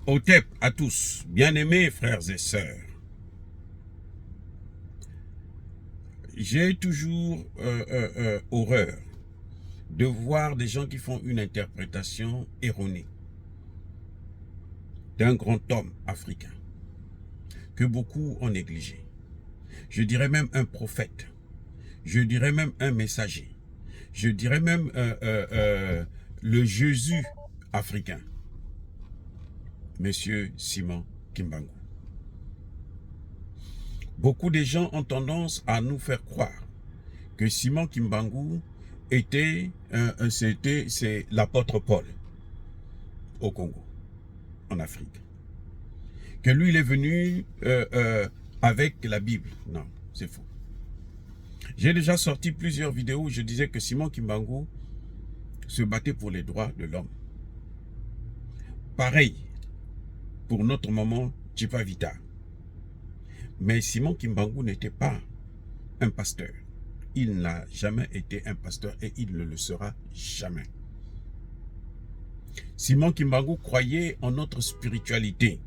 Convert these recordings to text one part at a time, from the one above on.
Otep à tous, bien-aimés frères et sœurs. J'ai toujours horreur de voir des gens qui font une interprétation erronée d'un grand homme africain que beaucoup ont négligé. Je dirais même un prophète, je dirais même un messager, je dirais même le Jésus africain, Monsieur Simon Kimbangu. Beaucoup de gens ont tendance à nous faire croire que Simon Kimbangu c'est l'apôtre Paul au Congo, en Afrique. Que lui, il est venu avec la Bible. Non, c'est faux. J'ai déjà sorti plusieurs vidéos où je disais que Simon Kimbangu se battait pour les droits de l'homme. Pareil pour notre maman Tchipa Vita. Mais Simon Kimbangu n'était pas un pasteur. Il n'a jamais été un pasteur et il ne le sera jamais. Simon Kimbangu croyait en notre spiritualité.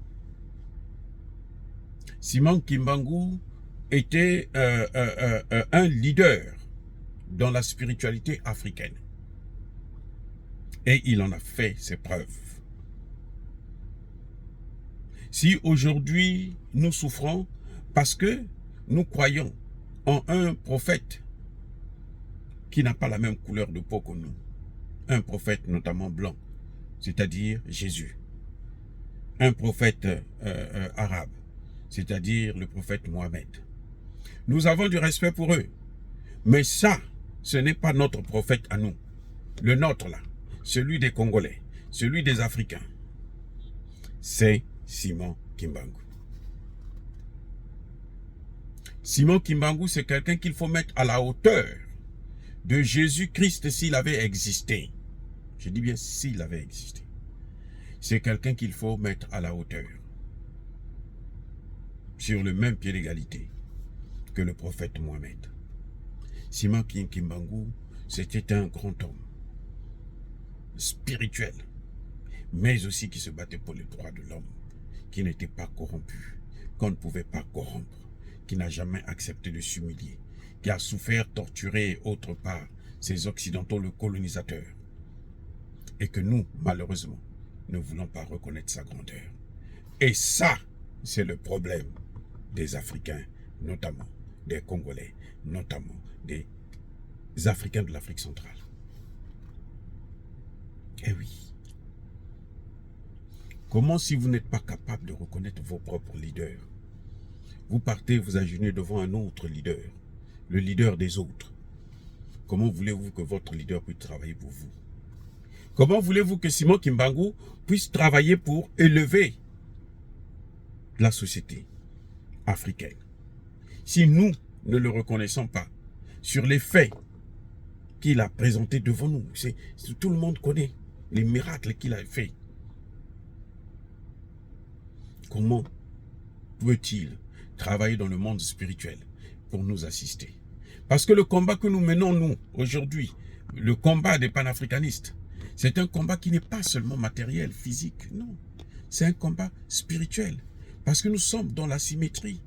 Simon Kimbangu était un leader dans la spiritualité africaine. Et il en a fait ses preuves. Si aujourd'hui nous souffrons parce que nous croyons en un prophète qui n'a pas la même couleur de peau que nous, un prophète notamment blanc, c'est-à-dire Jésus, un prophète arabe, c'est-à-dire le prophète Mohammed. Nous avons du respect pour eux, mais ça, ce n'est pas notre prophète à nous. Le nôtre là, celui des Congolais, celui des Africains, c'est Simon Kimbangu. Simon Kimbangu, c'est quelqu'un qu'il faut mettre à la hauteur de Jésus-Christ s'il avait existé. Je dis bien s'il avait existé. C'est quelqu'un qu'il faut mettre à la hauteur, sur le même pied d'égalité que le prophète Mohammed. Simon Kimbangu, c'était un grand homme, spirituel, mais aussi qui se battait pour les droits de l'homme, qui n'était pas corrompu, qu'on ne pouvait pas corrompre, qui n'a jamais accepté de s'humilier, qui a souffert, torturé autre part ces Occidentaux, le colonisateur, et que nous, malheureusement, ne voulons pas reconnaître sa grandeur. Et ça, c'est le problème des Africains, notamment des Congolais, notamment des Africains de l'Afrique centrale. Eh oui. Comment si vous n'êtes pas capable de reconnaître vos propres leaders, vous partez vous agenouiller devant un autre leader, le leader des autres. Comment voulez-vous que votre leader puisse travailler pour vous? Comment voulez-vous que Simon Kimbangu puisse travailler pour élever la société africaine si nous ne le reconnaissons pas sur les faits qu'il a présentés devant nous? Tout le monde connaît les miracles qu'il a fait. Comment peut-il travailler dans le monde spirituel pour nous assister? Parce que le combat que nous menons, nous, aujourd'hui, le combat des panafricanistes, c'est un combat qui n'est pas seulement matériel, physique, non. C'est un combat spirituel. Parce que nous sommes dans la symétrie.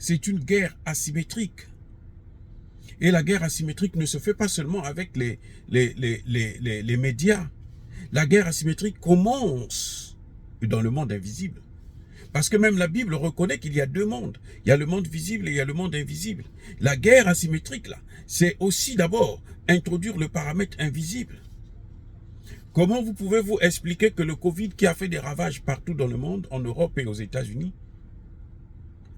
C'est une guerre asymétrique. Et la guerre asymétrique ne se fait pas seulement avec les médias. La guerre asymétrique commence dans le monde invisible. Parce que même la Bible reconnaît qu'il y a deux mondes. Il y a le monde visible et il y a le monde invisible. La guerre asymétrique, là, c'est aussi d'abord introduire le paramètre invisible. Comment vous pouvez-vous expliquer que le Covid qui a fait des ravages partout dans le monde, en Europe et aux États-Unis,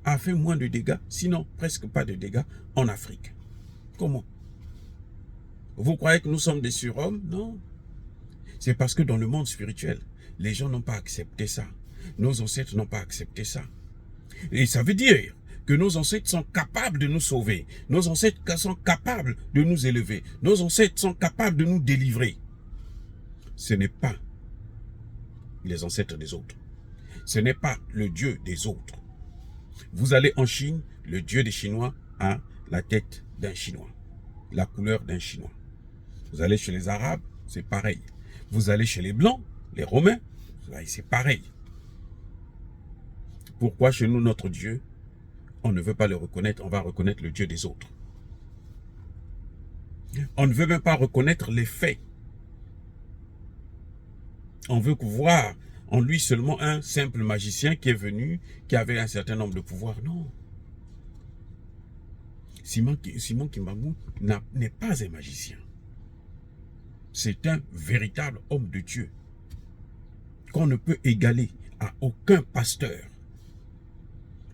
a fait moins de dégâts, sinon presque pas de dégâts, en Afrique? Comment? Vous croyez que nous sommes des surhommes? Non. C'est parce que dans le monde spirituel, les gens n'ont pas accepté ça. Nos ancêtres n'ont pas accepté ça. Et ça veut dire que nos ancêtres sont capables de nous sauver. Nos ancêtres sont capables de nous élever. Nos ancêtres sont capables de nous délivrer. Ce n'est pas les ancêtres des autres. Ce n'est pas le Dieu des autres. Vous allez en Chine, le Dieu des Chinois a la tête d'un Chinois, la couleur d'un Chinois. Vous allez chez les Arabes, c'est pareil. Vous allez chez les Blancs, les Romains, c'est pareil. Pourquoi chez nous, notre Dieu, on ne veut pas le reconnaître, on va reconnaître le Dieu des autres. On ne veut même pas reconnaître les faits. On veut voir en lui seulement un simple magicien qui est venu, qui avait un certain nombre de pouvoirs. Non. Simon Kimbangu n'est pas un magicien. C'est un véritable homme de Dieu qu'on ne peut égaler à aucun pasteur,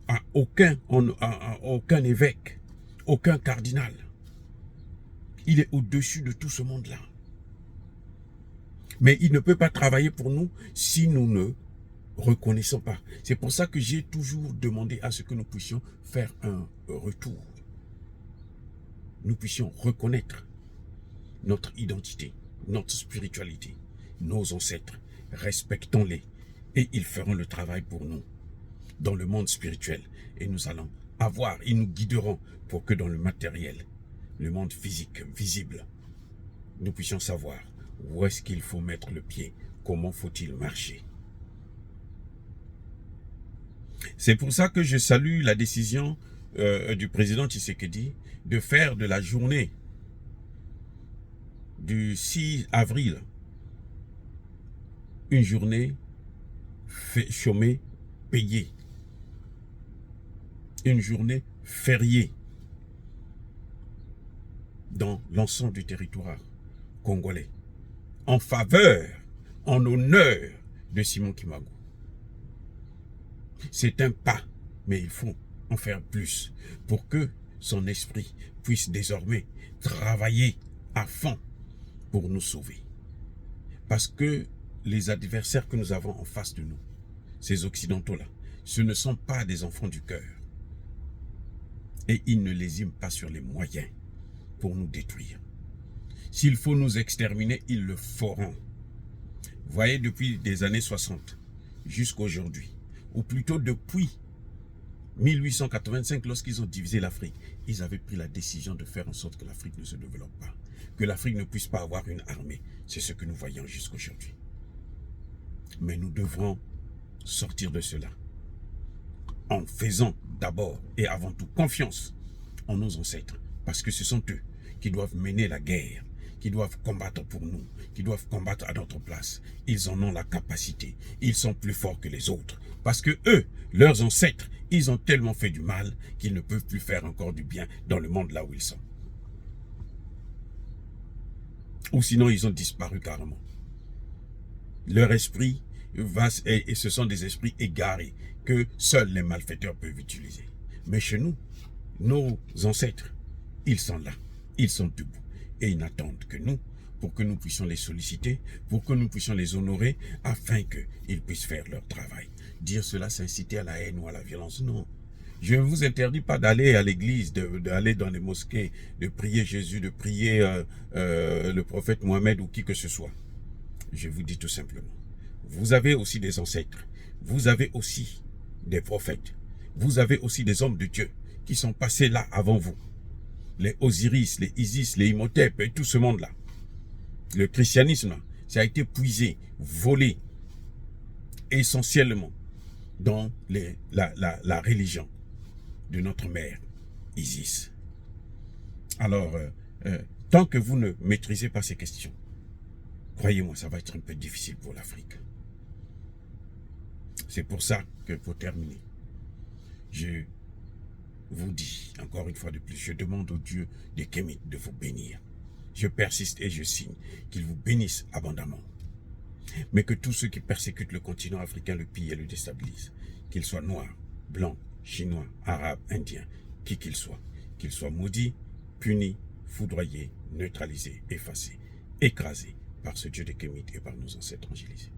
à aucun évêque, aucun cardinal. Il est au-dessus de tout ce monde-là. Mais il ne peut pas travailler pour nous si nous ne reconnaissons pas. C'est pour ça que j'ai toujours demandé à ce que nous puissions faire un retour. Nous puissions reconnaître notre identité, notre spiritualité, nos ancêtres. Respectons-les et ils feront le travail pour nous dans le monde spirituel. Et nous allons avoir, ils nous guideront pour que dans le matériel, le monde physique, visible, nous puissions savoir où est-ce qu'il faut mettre le pied, comment faut-il marcher. C'est pour ça que je salue la décision du président Tshisekedi de faire de la journée du 6 avril une journée chômée, payée, une journée fériée dans l'ensemble du territoire congolais, en faveur, en honneur de Simon Kimbangu. C'est un pas, mais il faut en faire plus pour que son esprit puisse désormais travailler à fond pour nous sauver. Parce que les adversaires que nous avons en face de nous, ces occidentaux-là, ce ne sont pas des enfants du cœur. Et ils ne lésiment pas sur les moyens pour nous détruire. S'il faut nous exterminer, ils le feront. Vous voyez, depuis les années 60 jusqu'à aujourd'hui, ou plutôt depuis 1885, lorsqu'ils ont divisé l'Afrique, ils avaient pris la décision de faire en sorte que l'Afrique ne se développe pas, que l'Afrique ne puisse pas avoir une armée. C'est ce que nous voyons jusqu'aujourd'hui. Mais nous devrons sortir de cela en faisant d'abord et avant tout confiance en nos ancêtres, parce que ce sont eux qui doivent mener la guerre, qui doivent combattre pour nous, qui doivent combattre à notre place. Ils en ont la capacité, ils sont plus forts que les autres, parce que eux, leurs ancêtres, ils ont tellement fait du mal qu'ils ne peuvent plus faire encore du bien dans le monde là où ils sont. Ou sinon ils ont disparu carrément. Leur esprit et ce sont des esprits égarés que seuls les malfaiteurs peuvent utiliser. Mais chez nous, nos ancêtres, ils sont là, ils sont debout et ils n'attendent que nous pour que nous puissions les solliciter, pour que nous puissions les honorer afin qu'ils puissent faire leur travail. Dire cela, c'est inciter à la haine ou à la violence, non. Je ne vous interdis pas d'aller à l'église, d'aller dans les mosquées, de prier Jésus, de prier le prophète Mohammed ou qui que ce soit. Je vous dis tout simplement, vous avez aussi des ancêtres, vous avez aussi des prophètes, vous avez aussi des hommes de Dieu qui sont passés là avant vous. Les Osiris, les Isis, les Imhotep et tout ce monde-là. Le christianisme, ça a été puisé, volé essentiellement dans la religion de notre mère, Isis. Alors, tant que vous ne maîtrisez pas ces questions, croyez-moi, ça va être un peu difficile pour l'Afrique. C'est pour ça que, pour terminer, je vous dis, encore une fois de plus, je demande au Dieu des Kémites de vous bénir. Je persiste et je signe qu'il vous bénisse abondamment. Mais que tous ceux qui persécutent le continent africain le pillent et le déstabilisent, qu'ils soient noirs, blancs, chinois, arabes, indiens, qui qu'ils soient maudits, punis, foudroyés, neutralisés, effacés, écrasés par ce Dieu des Kémites et par nos ancêtres angélisés.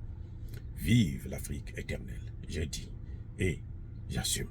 Vive l'Afrique éternelle, j'ai dit et j'assume.